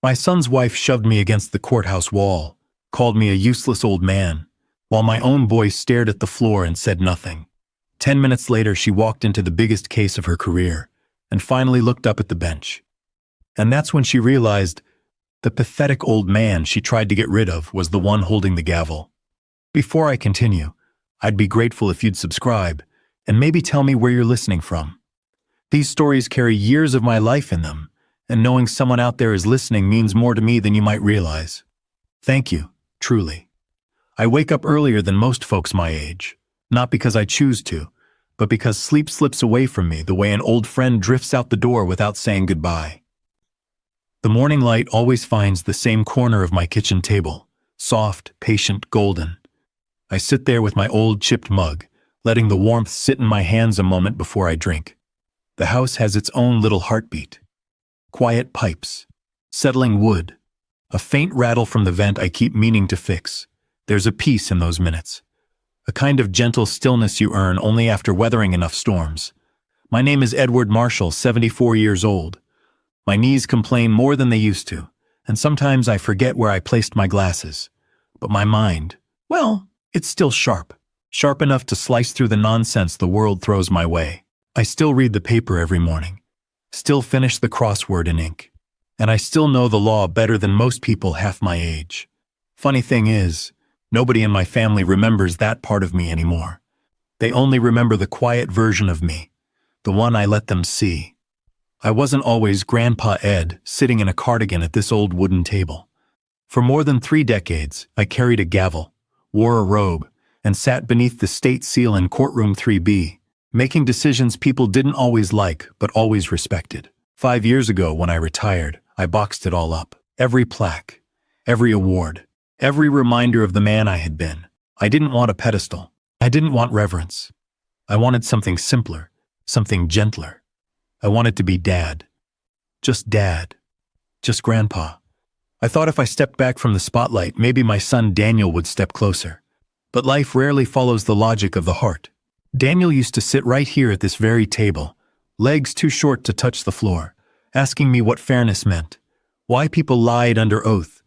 My son's wife shoved me against the courthouse wall, called me a useless old man, while my own boy stared at the floor and said nothing. 10 minutes later, she walked into the biggest case of her career and finally looked up at the bench. And that's when she realized the pathetic old man she tried to get rid of was the one holding the gavel. Before I continue, I'd be grateful if you'd subscribe and maybe tell me where you're listening from. These stories carry years of my life in them, and knowing someone out there is listening means more to me than you might realize. Thank you, truly. I wake up earlier than most folks my age, not because I choose to, but because sleep slips away from me the way an old friend drifts out the door without saying goodbye. The morning light always finds the same corner of my kitchen table, soft, patient, golden. I sit there with my old chipped mug, letting the warmth sit in my hands a moment before I drink. The house has its own little heartbeat. Quiet pipes, settling wood, a faint rattle from the vent I keep meaning to fix. There's a peace in those minutes, a kind of gentle stillness you earn only after weathering enough storms. My name is Edward Marshall, 74 years old. My knees complain more than they used to, and sometimes I forget where I placed my glasses. But my mind, well, it's still sharp enough to slice through the nonsense the world throws my way. I still read the paper every morning, still finish the crossword in ink, and I still know the law better than most people half my age. Funny thing is, nobody in my family remembers that part of me anymore. They only remember the quiet version of me, the one I let them see. I wasn't always Grandpa Ed sitting in a cardigan at this old wooden table. For more than 3 decades, I carried a gavel, wore a robe, and sat beneath the state seal in courtroom 3B, making decisions people didn't always like but always respected. 5 years ago, when I retired, I boxed it all up. Every plaque, every award, every reminder of the man I had been. I didn't want a pedestal. I didn't want reverence. I wanted something simpler, something gentler. I wanted to be Dad. Just Grandpa. I thought if I stepped back from the spotlight, maybe my son Daniel would step closer. But life rarely follows the logic of the heart. Daniel used to sit right here at this very table, legs too short to touch the floor, asking me what fairness meant, why people lied under oath,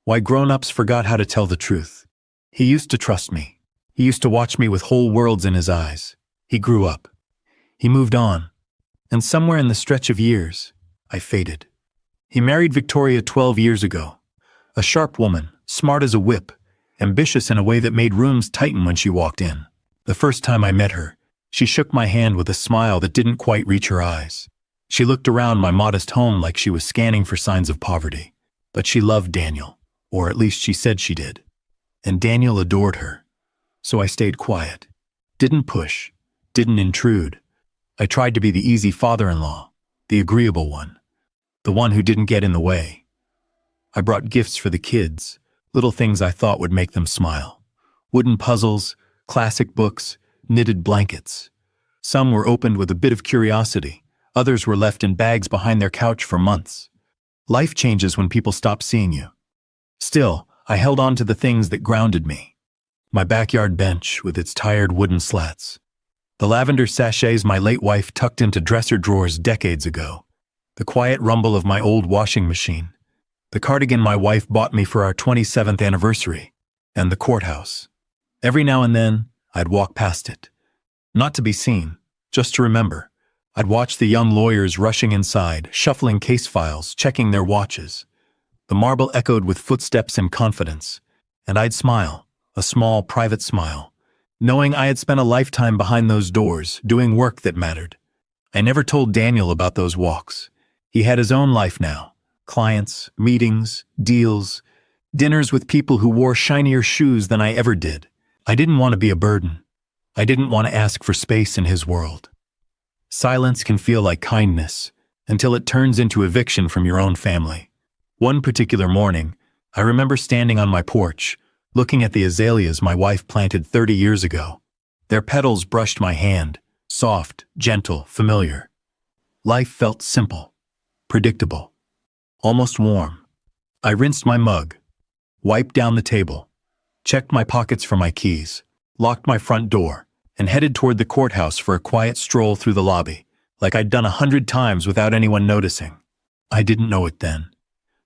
why grown-ups forgot how to tell the truth. He used to trust me. He used to watch me with whole worlds in his eyes. He grew up. He moved on. And somewhere in the stretch of years, I faded. He married Victoria 12 years ago. A sharp woman, smart as a whip, ambitious in a way that made rooms tighten when she walked in. The first time I met her, she shook my hand with a smile that didn't quite reach her eyes. She looked around my modest home like she was scanning for signs of poverty. But she loved Daniel, or at least she said she did. And Daniel adored her. So I stayed quiet, didn't push, didn't intrude. I tried to be the easy father-in-law, the agreeable one, the one who didn't get in the way. I brought gifts for the kids, little things I thought would make them smile. Wooden puzzles, classic books, knitted blankets. Some were opened with a bit of curiosity, others were left in bags behind their couch for months. Life changes when people stop seeing you. Still, I held on to the things that grounded me. My backyard bench with its tired wooden slats. The lavender sachets my late wife tucked into dresser drawers decades ago. The quiet rumble of my old washing machine. The cardigan my wife bought me for our 27th anniversary. And the courthouse. Every now and then, I'd walk past it. Not to be seen, just to remember. I'd watch the young lawyers rushing inside, shuffling case files, checking their watches. The marble echoed with footsteps and confidence. And I'd smile, a small, private smile, knowing I had spent a lifetime behind those doors, doing work that mattered. I never told Daniel about those walks. He had his own life now. Clients, meetings, deals, dinners with people who wore shinier shoes than I ever did. I didn't want to be a burden. I didn't want to ask for space in his world. Silence can feel like kindness, until it turns into eviction from your own family. One particular morning, I remember standing on my porch, looking at the azaleas my wife planted 30 years ago. Their petals brushed my hand, soft, gentle, familiar. Life felt simple, predictable, almost warm. I rinsed my mug, wiped down the table, checked my pockets for my keys, locked my front door, and headed toward the courthouse for a quiet stroll through the lobby, like I'd done 100 times without anyone noticing. I didn't know it then,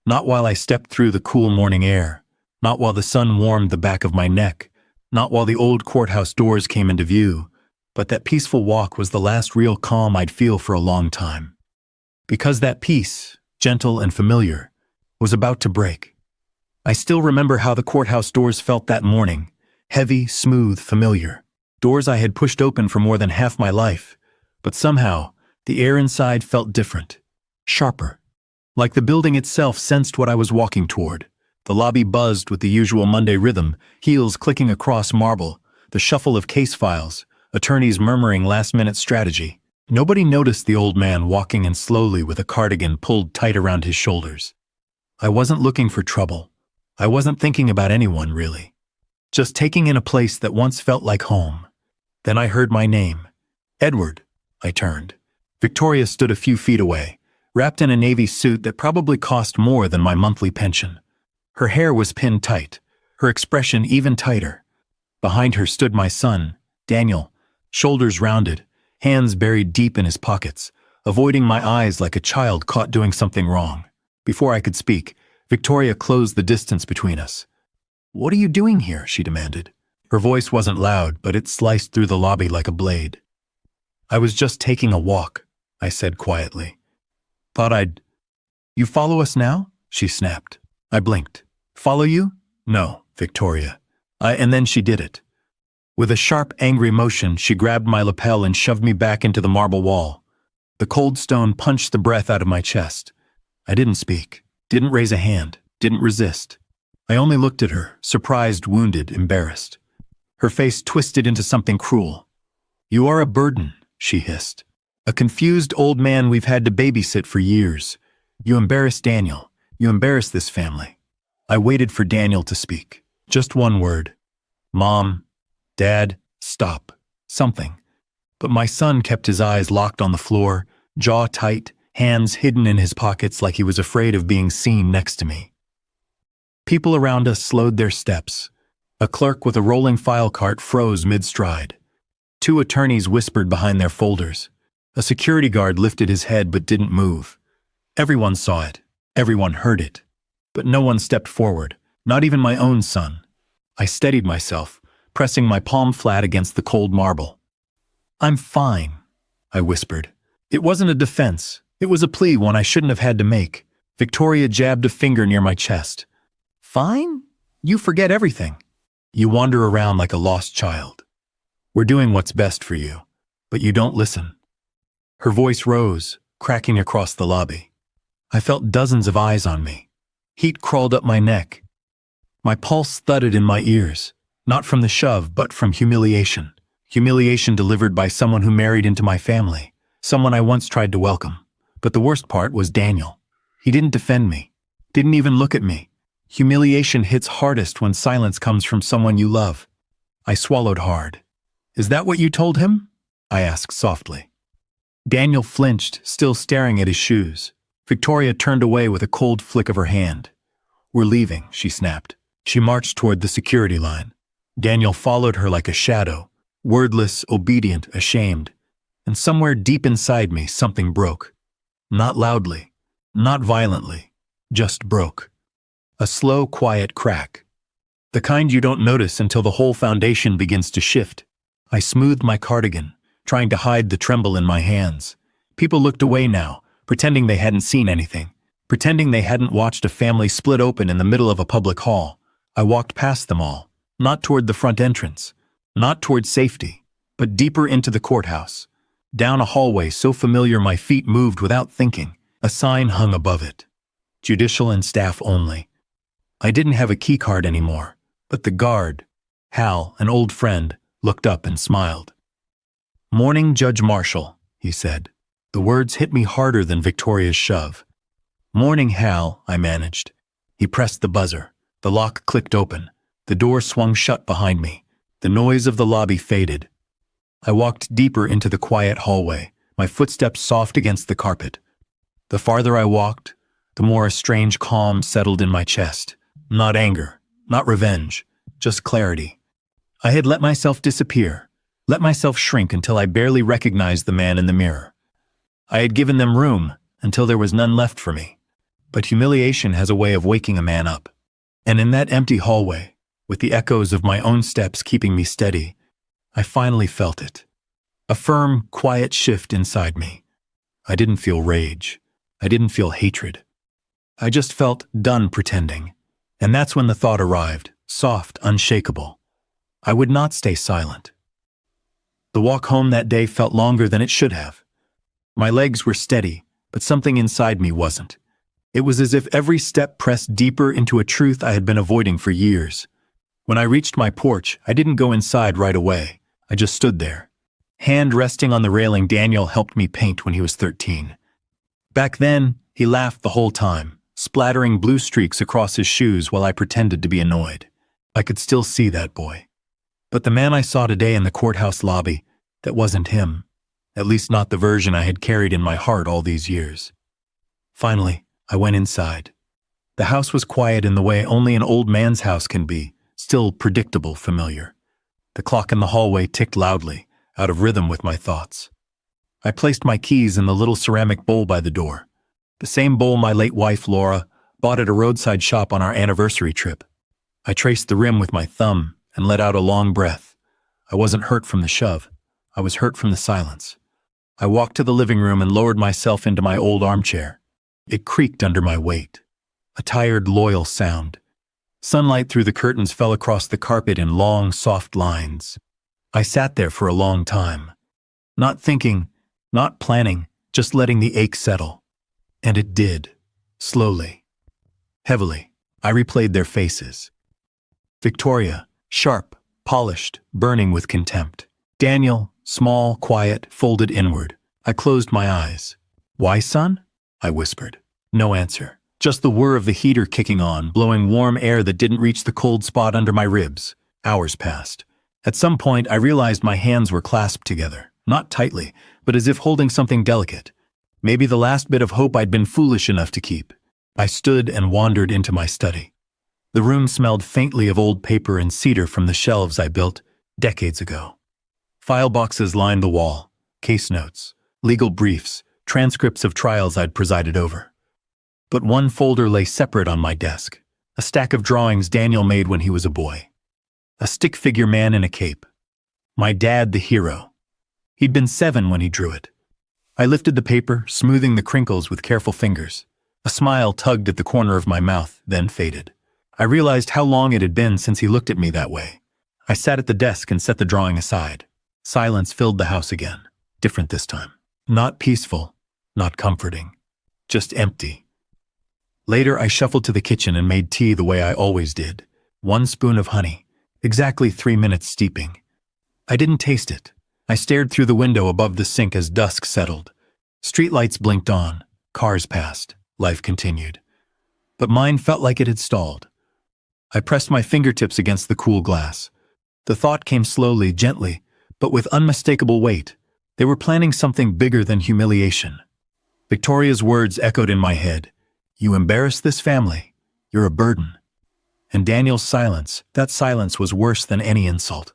Not while I stepped through the cool morning air, not while the sun warmed the back of my neck, not while the old courthouse doors came into view, but that peaceful walk was the last real calm I'd feel for a long time. Because that peace, gentle and familiar, was about to break. I still remember how the courthouse doors felt that morning, heavy, smooth, familiar. Doors I had pushed open for more than half my life, but somehow, the air inside felt different, sharper. Like the building itself sensed what I was walking toward. The lobby buzzed with the usual Monday rhythm, heels clicking across marble, the shuffle of case files, attorneys murmuring last-minute strategy. Nobody noticed the old man walking in slowly with a cardigan pulled tight around his shoulders. I wasn't looking for trouble. I wasn't thinking about anyone, really. Just taking in a place that once felt like home. Then I heard my name. Edward. I turned. Victoria stood a few feet away, wrapped in a navy suit that probably cost more than my monthly pension. Her hair was pinned tight, her expression even tighter. Behind her stood my son, Daniel, shoulders rounded, hands buried deep in his pockets, avoiding my eyes like a child caught doing something wrong. Before I could speak, Victoria closed the distance between us. "What are you doing here?" she demanded. Her voice wasn't loud, but it sliced through the lobby like a blade. "I was just taking a walk," I said quietly. "Thought I'd—" "You follow us now?" she snapped. I blinked. "Follow you?" "No, Victoria." And then she did it. With a sharp, angry motion, she grabbed my lapel and shoved me back into the marble wall. The cold stone punched the breath out of my chest. I didn't speak, didn't raise a hand, didn't resist. I only looked at her, surprised, wounded, embarrassed. Her face twisted into something cruel. "You are a burden," she hissed. "A confused old man we've had to babysit for years. You embarrass Daniel. You embarrass this family." I waited for Daniel to speak. Just one word. "Mom, Dad, stop." Something. But my son kept his eyes locked on the floor, jaw tight, hands hidden in his pockets like he was afraid of being seen next to me. People around us slowed their steps. A clerk with a rolling file cart froze mid-stride. 2 attorneys whispered behind their folders. A security guard lifted his head but didn't move. Everyone saw it. Everyone heard it. But no one stepped forward, not even my own son. I steadied myself, pressing my palm flat against the cold marble. "I'm fine," I whispered. It wasn't a defense. It was a plea, one I shouldn't have had to make. Victoria jabbed a finger near my chest. "Fine? You forget everything. You wander around like a lost child. We're doing what's best for you, but you don't listen." Her voice rose, cracking across the lobby. I felt dozens of eyes on me. Heat crawled up my neck. My pulse thudded in my ears, not from the shove, but from humiliation. Humiliation delivered by someone who married into my family, someone I once tried to welcome. But the worst part was Daniel. He didn't defend me, didn't even look at me. Humiliation hits hardest when silence comes from someone you love. I swallowed hard. "Is that what you told him?" I asked softly. Daniel flinched, still staring at his shoes. Victoria turned away with a cold flick of her hand. "We're leaving," she snapped. She marched toward the security line. Daniel followed her like a shadow, wordless, obedient, ashamed. And somewhere deep inside me, something broke. Not loudly, not violently, just broke. A slow, quiet crack. The kind you don't notice until the whole foundation begins to shift. I smoothed my cardigan, trying to hide the tremble in my hands. People looked away now, pretending they hadn't seen anything, pretending they hadn't watched a family split open in the middle of a public hall. I walked past them all, not toward the front entrance, not toward safety, but deeper into the courthouse. Down a hallway so familiar my feet moved without thinking. A sign hung above it. Judicial and staff only. I didn't have a key card anymore, but the guard, Hal, an old friend, looked up and smiled. "Morning, Judge Marshall," he said. The words hit me harder than Victoria's shove. "Morning, Hal," I managed. He pressed the buzzer. The lock clicked open. The door swung shut behind me. The noise of the lobby faded. I walked deeper into the quiet hallway, my footsteps soft against the carpet. The farther I walked, the more a strange calm settled in my chest. Not anger, not revenge, just clarity. I had let myself disappear, let myself shrink until I barely recognized the man in the mirror. I had given them room until there was none left for me. But humiliation has a way of waking a man up. And in that empty hallway, with the echoes of my own steps keeping me steady, I finally felt it. A firm, quiet shift inside me. I didn't feel rage. I didn't feel hatred. I just felt done pretending. And that's when the thought arrived, soft, unshakable. I would not stay silent. The walk home that day felt longer than it should have. My legs were steady, but something inside me wasn't. It was as if every step pressed deeper into a truth I had been avoiding for years. When I reached my porch, I didn't go inside right away. I just stood there. Hand resting on the railing Daniel helped me paint when he was 13. Back then, he laughed the whole time, splattering blue streaks across his shoes while I pretended to be annoyed. I could still see that boy. But the man I saw today in the courthouse lobby, that wasn't him. At least not the version I had carried in my heart all these years. Finally, I went inside. The house was quiet in the way only an old man's house can be, still predictable, familiar. The clock in the hallway ticked loudly, out of rhythm with my thoughts. I placed my keys in the little ceramic bowl by the door. The same bowl my late wife, Laura, bought at a roadside shop on our anniversary trip. I traced the rim with my thumb and let out a long breath. I wasn't hurt from the shove. I was hurt from the silence. I walked to the living room and lowered myself into my old armchair. It creaked under my weight. A tired, loyal sound. Sunlight through the curtains fell across the carpet in long, soft lines. I sat there for a long time. Not thinking, not planning, just letting the ache settle. And it did. Slowly. Heavily. I replayed their faces. Victoria, sharp, polished, burning with contempt. Daniel, small, quiet, folded inward. I closed my eyes. "Why, son?" I whispered. No answer. Just the whir of the heater kicking on, blowing warm air that didn't reach the cold spot under my ribs. Hours passed. At some point, I realized my hands were clasped together. Not tightly, but as if holding something delicate. Maybe the last bit of hope I'd been foolish enough to keep. I stood and wandered into my study. The room smelled faintly of old paper and cedar from the shelves I built decades ago. File boxes lined the wall, case notes, legal briefs, transcripts of trials I'd presided over. But one folder lay separate on my desk, a stack of drawings Daniel made when he was a boy. A stick figure man in a cape. My dad, the hero. He'd been 7 when he drew it. I lifted the paper, smoothing the crinkles with careful fingers. A smile tugged at the corner of my mouth, then faded. I realized how long it had been since he looked at me that way. I sat at the desk and set the drawing aside. Silence filled the house again. Different this time. Not peaceful, not comforting. Just empty. Later, I shuffled to the kitchen and made tea the way I always did. 1 spoon of honey. Exactly 3 minutes steeping. I didn't taste it. I stared through the window above the sink as dusk settled. Streetlights blinked on. Cars passed. Life continued. But mine felt like it had stalled. I pressed my fingertips against the cool glass. The thought came slowly, gently, but with unmistakable weight. They were planning something bigger than humiliation. Victoria's words echoed in my head. "You embarrass this family. You're a burden." And Daniel's silence, that silence was worse than any insult.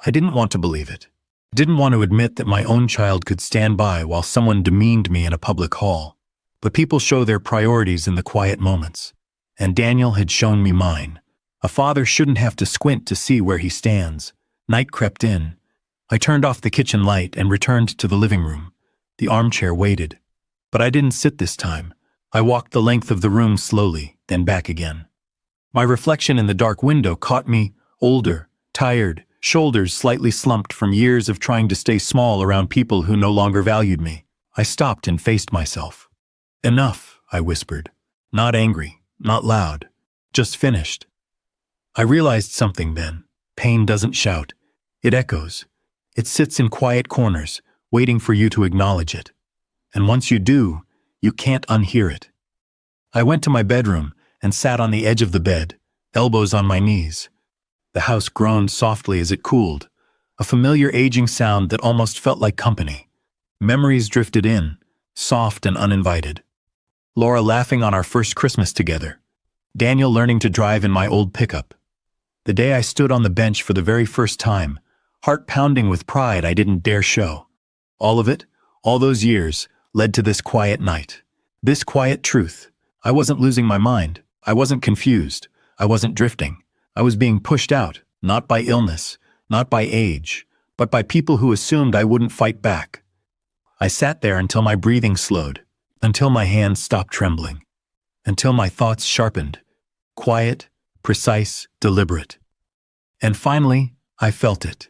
I didn't want to believe it. I didn't want to admit that my own child could stand by while someone demeaned me in a public hall. But people show their priorities in the quiet moments. And Daniel had shown me mine. A father shouldn't have to squint to see where he stands. Night crept in. I turned off the kitchen light and returned to the living room. The armchair waited. But I didn't sit this time. I walked the length of the room slowly, then back again. My reflection in the dark window caught me, older, tired, shoulders slightly slumped from years of trying to stay small around people who no longer valued me. I stopped and faced myself. "Enough," I whispered. Not angry, not loud, just finished. I realized something then. Pain doesn't shout. It echoes. It sits in quiet corners, waiting for you to acknowledge it. And once you do, you can't unhear it. I went to my bedroom and sat on the edge of the bed, elbows on my knees. The house groaned softly as it cooled, a familiar aging sound that almost felt like company. Memories drifted in, soft and uninvited. Laura laughing on our first Christmas together. Daniel learning to drive in my old pickup. The day I stood on the bench for the very first time, heart pounding with pride I didn't dare show. All of it, all those years, led to this quiet night. This quiet truth. I wasn't losing my mind. I wasn't confused. I wasn't drifting. I was being pushed out, not by illness, not by age, but by people who assumed I wouldn't fight back. I sat there until my breathing slowed, until my hands stopped trembling, until my thoughts sharpened, quiet, precise, deliberate. And finally, I felt it.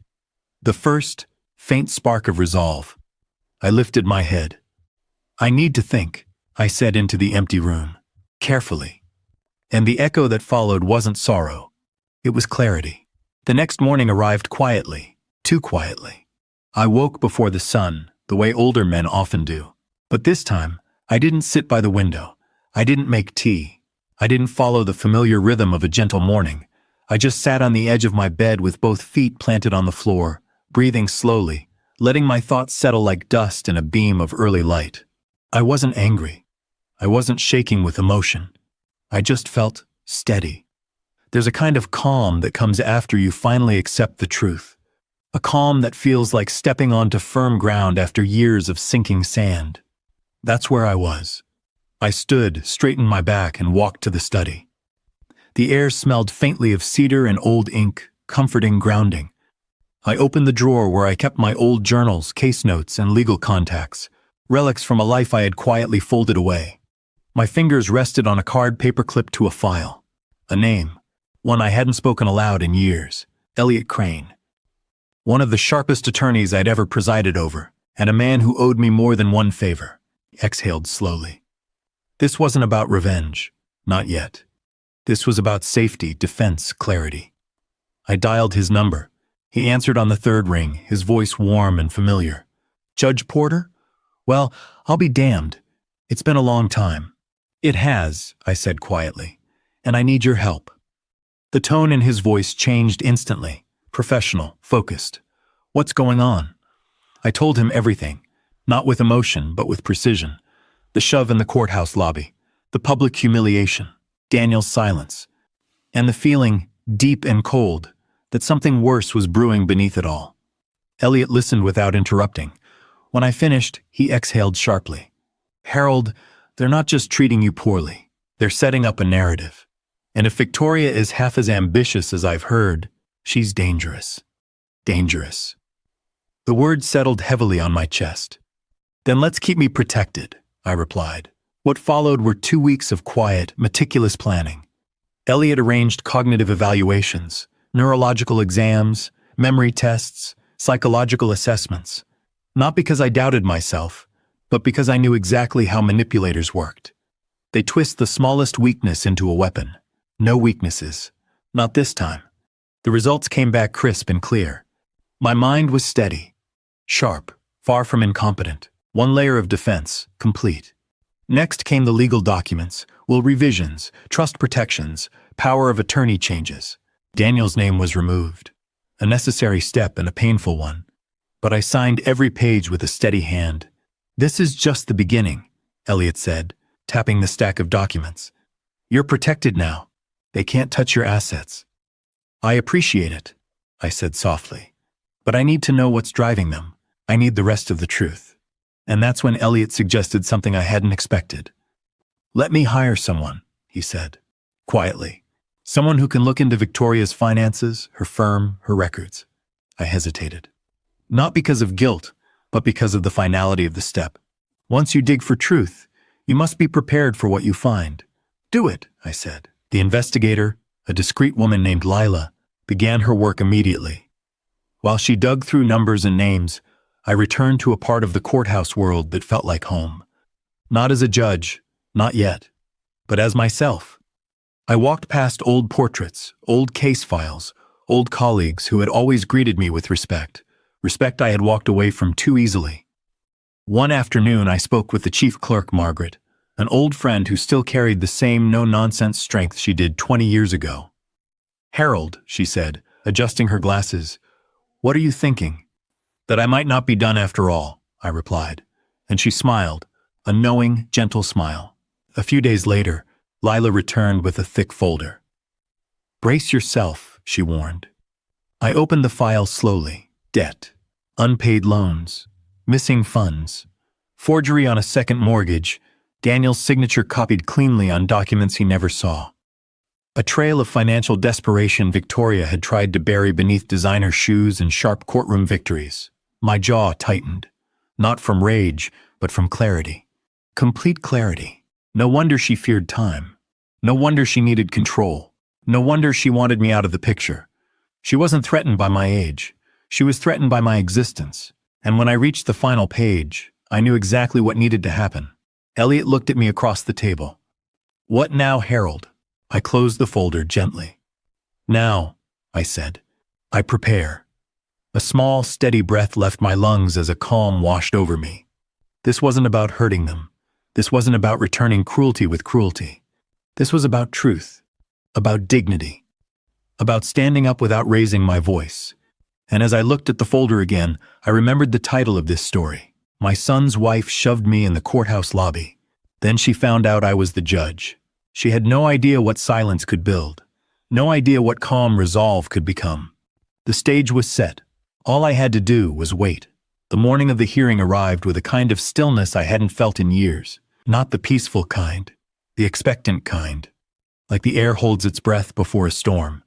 The first, faint spark of resolve. I lifted my head. "I need to think," I said into the empty room, carefully. And the echo that followed wasn't sorrow. It was clarity. The next morning arrived quietly, too quietly. I woke before the sun, the way older men often do. But this time, I didn't sit by the window. I didn't make tea. I didn't follow the familiar rhythm of a gentle morning. I just sat on the edge of my bed with both feet planted on the floor, breathing slowly, letting my thoughts settle like dust in a beam of early light. I wasn't angry. I wasn't shaking with emotion. I just felt steady. There's a kind of calm that comes after you finally accept the truth. A calm that feels like stepping onto firm ground after years of sinking sand. That's where I was. I stood, straightened my back, and walked to the study. The air smelled faintly of cedar and old ink, comforting grounding. I opened the drawer where I kept my old journals, case notes, and legal contacts, relics from a life I had quietly folded away. My fingers rested on a card paperclip to a file. A name, one I hadn't spoken aloud in years, Elliot Crane. One of the sharpest attorneys I'd ever presided over, and a man who owed me more than one favor. He exhaled slowly. This wasn't about revenge, not yet. This was about safety, defense, clarity. I dialed his number. He answered on the third ring, his voice warm and familiar. "Judge Porter? Well, I'll be damned. It's been a long time." "It has," I said quietly, "and I need your help." The tone in his voice changed instantly, professional, focused. "What's going on?" I told him everything, not with emotion, but with precision. The shove in the courthouse lobby, the public humiliation, Daniel's silence, and the feeling, deep and cold, that something worse was brewing beneath it all. Elliot listened without interrupting. When I finished, he exhaled sharply. "Harold, they're not just treating you poorly. They're setting up a narrative. And if Victoria is half as ambitious as I've heard, she's dangerous. Dangerous." The words settled heavily on my chest. "Then let's keep me protected," I replied. What followed were 2 weeks of quiet, meticulous planning. Elliot arranged cognitive evaluations, neurological exams, memory tests, psychological assessments. Not because I doubted myself, but because I knew exactly how manipulators worked. They twist the smallest weakness into a weapon. No weaknesses. Not this time. The results came back crisp and clear. My mind was steady, sharp, far from incompetent. One layer of defense, complete. Next came the legal documents, will revisions, trust protections, power of attorney changes. Daniel's name was removed. A necessary step and a painful one. But I signed every page with a steady hand. "This is just the beginning," Elliot said, tapping the stack of documents. "You're protected now. They can't touch your assets." "I appreciate it," I said softly. "But I need to know what's driving them. I need the rest of the truth." And that's when Elliot suggested something I hadn't expected. "Let me hire someone," he said, quietly. "Someone who can look into Victoria's finances, her firm, her records." I hesitated. Not because of guilt, but because of the finality of the step. Once you dig for truth, you must be prepared for what you find. "Do it," I said. The investigator, a discreet woman named Lila, began her work immediately. While she dug through numbers and names, I returned to a part of the courthouse world that felt like home. Not as a judge, not yet, but as myself. I walked past old portraits, old case files, old colleagues who had always greeted me with respect I had walked away from too easily. One afternoon I spoke with the chief clerk, Margaret, an old friend who still carried the same no-nonsense strength she did 20 years ago. "Harold," she said, adjusting her glasses, "what are you thinking?" "That I might not be done after all," I replied, and she smiled, a knowing, gentle smile. A few days later, Lila returned with a thick folder. "Brace yourself," she warned. I opened the file slowly. Debt, unpaid loans, missing funds, forgery on a second mortgage, Daniel's signature copied cleanly on documents he never saw. A trail of financial desperation Victoria had tried to bury beneath designer shoes and sharp courtroom victories. My jaw tightened. Not from rage, but from clarity. Complete clarity. No wonder she feared time. No wonder she needed control. No wonder she wanted me out of the picture. She wasn't threatened by my age. She was threatened by my existence. And when I reached the final page, I knew exactly what needed to happen. Elliot looked at me across the table. "What now, Harold?" I closed the folder gently. "Now," I said, "I prepare." A small, steady breath left my lungs as a calm washed over me. This wasn't about hurting them. This wasn't about returning cruelty with cruelty. This was about truth, about dignity, about standing up without raising my voice. And as I looked at the folder again, I remembered the title of this story. My son's wife shoved me in the courthouse lobby. Then she found out I was the judge. She had no idea what silence could build, no idea what calm resolve could become. The stage was set. All I had to do was wait. The morning of the hearing arrived with a kind of stillness I hadn't felt in years. Not the peaceful kind, the expectant kind. Like the air holds its breath before a storm.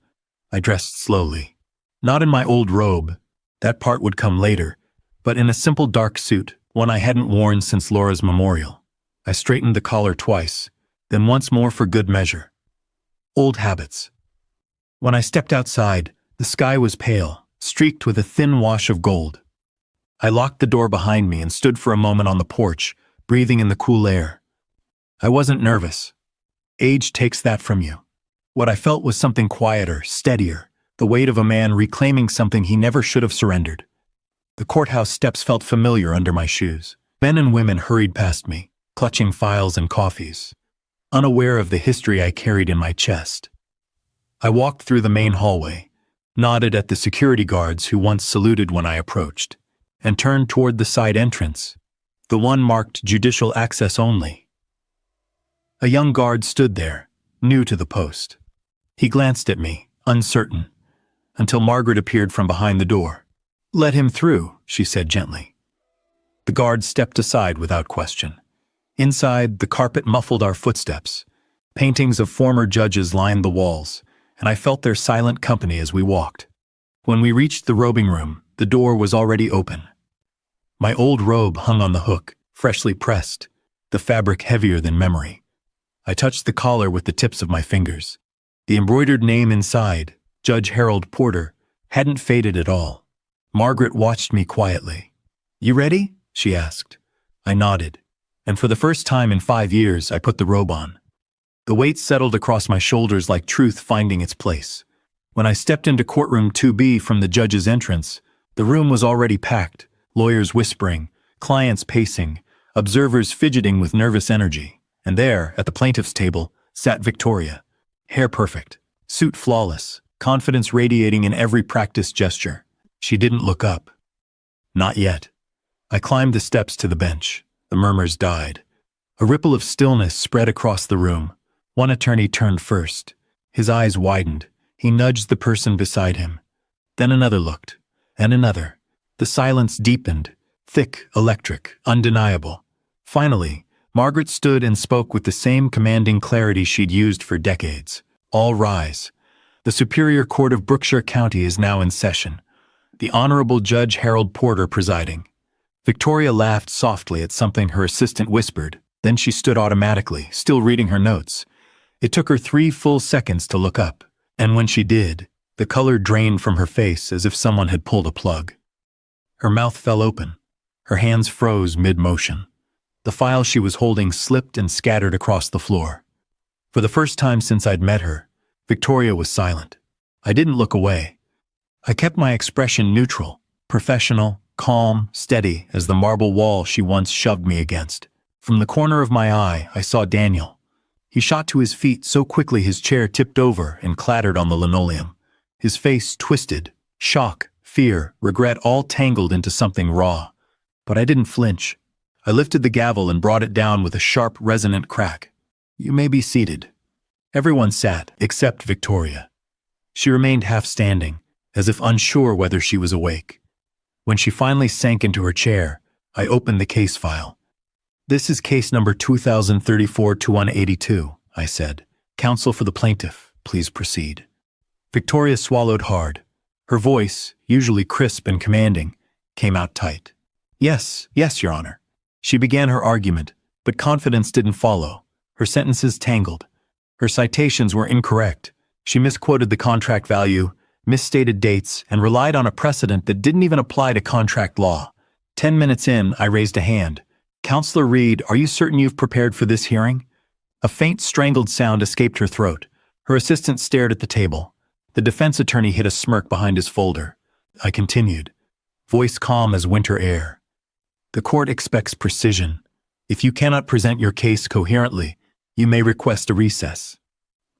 I dressed slowly. Not in my old robe, that part would come later, but in a simple dark suit, one I hadn't worn since Laura's memorial. I straightened the collar twice, then once more for good measure. Old habits. When I stepped outside, the sky was pale, streaked with a thin wash of gold. I locked the door behind me and stood for a moment on the porch, breathing in the cool air. I wasn't nervous. Age takes that from you. What I felt was something quieter, steadier, the weight of a man reclaiming something he never should have surrendered. The courthouse steps felt familiar under my shoes. Men and women hurried past me, clutching files and coffees, unaware of the history I carried in my chest. I walked through the main hallway, nodded at the security guards who once saluted when I approached, and turned toward the side entrance, the one marked Judicial Access Only. A young guard stood there, new to the post. He glanced at me, uncertain, until Margaret appeared from behind the door. "Let him through," she said gently. The guard stepped aside without question. Inside, the carpet muffled our footsteps. Paintings of former judges lined the walls, and I felt their silent company as we walked. When we reached the robing room, the door was already open. My old robe hung on the hook, freshly pressed, the fabric heavier than memory. I touched the collar with the tips of my fingers. The embroidered name inside, Judge Harold Porter, hadn't faded at all. Margaret watched me quietly. "You ready?" she asked. I nodded, and for the first time in 5 years, I put the robe on. The weight settled across my shoulders like truth finding its place. When I stepped into courtroom 2B from the judge's entrance, the room was already packed, lawyers whispering, clients pacing, observers fidgeting with nervous energy. And there, at the plaintiff's table, sat Victoria, hair perfect, suit flawless, confidence radiating in every practiced gesture. She didn't look up. Not yet. I climbed the steps to the bench. The murmurs died. A ripple of stillness spread across the room. One attorney turned first. His eyes widened. He nudged the person beside him. Then another looked, and another. The silence deepened, thick, electric, undeniable. Finally, Margaret stood and spoke with the same commanding clarity she'd used for decades. "All rise. The Superior Court of Brookshire County is now in session. The Honorable Judge Harold Porter presiding." Victoria laughed softly at something her assistant whispered. Then she stood automatically, still reading her notes. It took her 3 full seconds to look up, and when she did, the color drained from her face as if someone had pulled a plug. Her mouth fell open. Her hands froze mid-motion. The file she was holding slipped and scattered across the floor. For the first time since I'd met her, Victoria was silent. I didn't look away. I kept my expression neutral, professional, calm, steady as the marble wall she once shoved me against. From the corner of my eye, I saw Daniel. He shot to his feet so quickly his chair tipped over and clattered on the linoleum. His face twisted, shock, fear, regret all tangled into something raw. But I didn't flinch. I lifted the gavel and brought it down with a sharp, resonant crack. "You may be seated." Everyone sat, except Victoria. She remained half standing, as if unsure whether she was awake. When she finally sank into her chair, I opened the case file. This is case number 2034-182, I said. Counsel for the plaintiff, please proceed. Victoria swallowed hard. Her voice, usually crisp and commanding, came out tight. Yes, Your Honor. She began her argument, but confidence didn't follow. Her sentences tangled. Her citations were incorrect. She misquoted the contract value, misstated dates, and relied on a precedent that didn't even apply to contract law. 10 minutes in, I raised a hand. Counselor Reed, are you certain you've prepared for this hearing? A faint, strangled sound escaped her throat. Her assistant stared at the table. The defense attorney hid a smirk behind his folder. I continued, voice calm as winter air. The court expects precision. If you cannot present your case coherently, you may request a recess.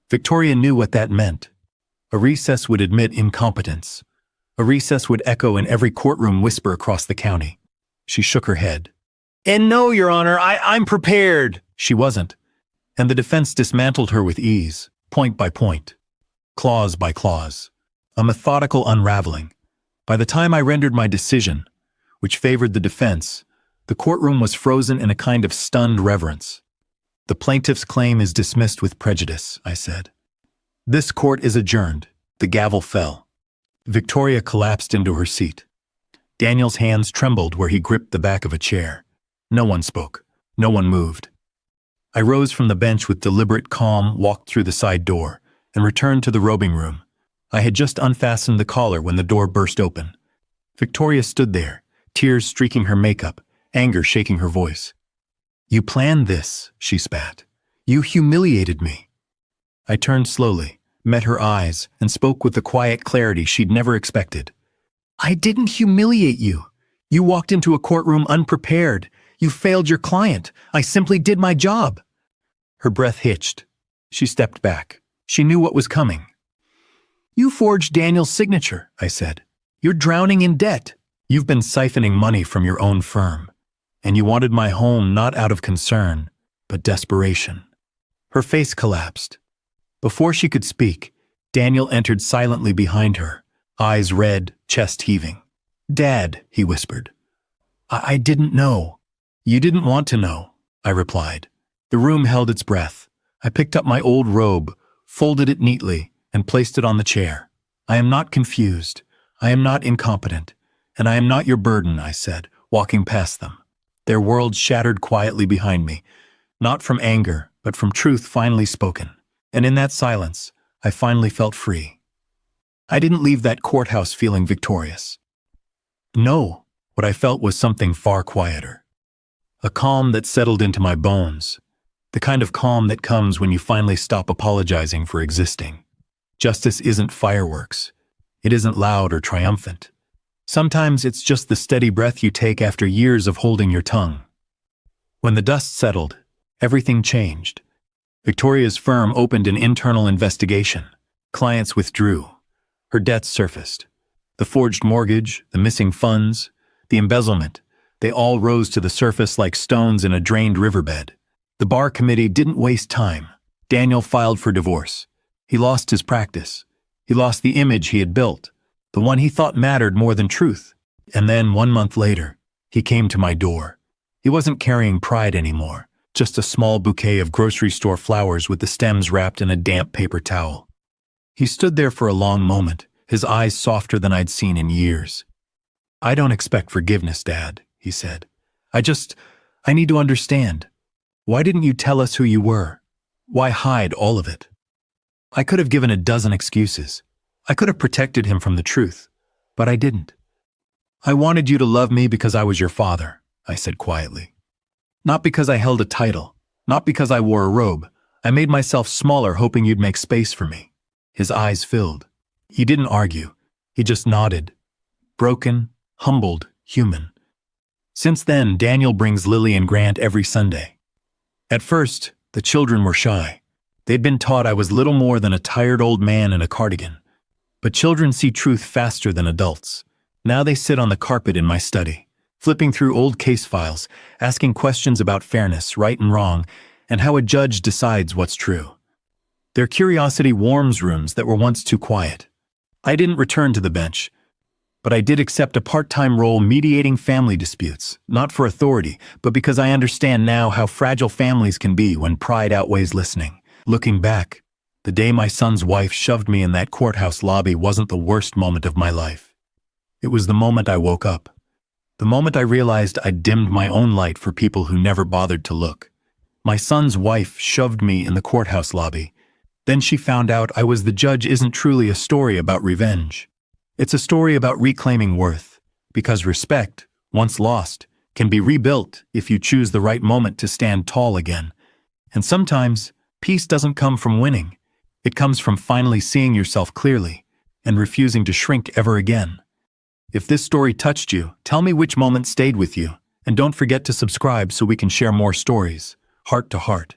Victoria knew what that meant. A recess would admit incompetence. A recess would echo in every courtroom whisper across the county. She shook her head. And no, Your Honor, I'm prepared. She wasn't. And the defense dismantled her with ease, point by point, clause by clause, a methodical unraveling. By the time I rendered my decision, which favored the defense, the courtroom was frozen in a kind of stunned reverence. The plaintiff's claim is dismissed with prejudice, I said. This court is adjourned. The gavel fell. Victoria collapsed into her seat. Daniel's hands trembled where he gripped the back of a chair. No one spoke. No one moved. I rose from the bench with deliberate calm, walked through the side door, and returned to the robing room. I had just unfastened the collar when the door burst open. Victoria stood there, tears streaking her makeup, anger shaking her voice. You planned this, she spat. You humiliated me. I turned slowly, met her eyes, and spoke with the quiet clarity she'd never expected. I didn't humiliate you. You walked into a courtroom unprepared. You failed your client. I simply did my job. Her breath hitched. She stepped back. She knew what was coming. You forged Daniel's signature, I said. You're drowning in debt. You've been siphoning money from your own firm. And you wanted my home not out of concern, but desperation. Her face collapsed. Before she could speak, Daniel entered silently behind her, eyes red, chest heaving. Dad, he whispered. I didn't know. You didn't want to know, I replied. The room held its breath. I picked up my old robe, folded it neatly, and placed it on the chair. I am not confused. I am not incompetent. And I am not your burden, I said, walking past them. Their world shattered quietly behind me, not from anger, but from truth finally spoken. And in that silence, I finally felt free. I didn't leave that courthouse feeling victorious. No, what I felt was something far quieter. A calm that settled into my bones. The kind of calm that comes when you finally stop apologizing for existing. Justice isn't fireworks. It isn't loud or triumphant. Sometimes it's just the steady breath you take after years of holding your tongue. When the dust settled, everything changed. Victoria's firm opened an internal investigation. Clients withdrew. Her debts surfaced. The forged mortgage, the missing funds, the embezzlement, they all rose to the surface like stones in a drained riverbed. The bar committee didn't waste time. Daniel filed for divorce. He lost his practice. He lost the image he had built, the one he thought mattered more than truth. And then, 1 month later, he came to my door. He wasn't carrying pride anymore, just a small bouquet of grocery store flowers with the stems wrapped in a damp paper towel. He stood there for a long moment, his eyes softer than I'd seen in years. I don't expect forgiveness, Dad, he said. I need to understand. Why didn't you tell us who you were? Why hide all of it? I could have given a dozen excuses. I could have protected him from the truth, but I didn't. I wanted you to love me because I was your father, I said quietly. Not because I held a title, not because I wore a robe. I made myself smaller hoping you'd make space for me. His eyes filled. He didn't argue. He just nodded. Broken, humbled, human. Since then, Daniel brings Lily and Grant every Sunday. At first, the children were shy. They'd been taught I was little more than a tired old man in a cardigan. But children see truth faster than adults. Now they sit on the carpet in my study, flipping through old case files, asking questions about fairness, right and wrong, and how a judge decides what's true. Their curiosity warms rooms that were once too quiet. I didn't return to the bench, But I did accept a part-time role mediating family disputes, not for authority, but because I understand now how fragile families can be when pride outweighs listening. Looking back, the day my son's wife shoved me in that courthouse lobby wasn't the worst moment of my life. It was the moment I woke up. The moment I realized I'd dimmed my own light for people who never bothered to look. My son's wife shoved me in the courthouse lobby. Then she found out I was the judge isn't truly a story about revenge. It's a story about reclaiming worth, because respect, once lost, can be rebuilt if you choose the right moment to stand tall again. And sometimes, peace doesn't come from winning. It comes from finally seeing yourself clearly and refusing to shrink ever again. If this story touched you, tell me which moment stayed with you, and don't forget to subscribe so we can share more stories, heart to heart.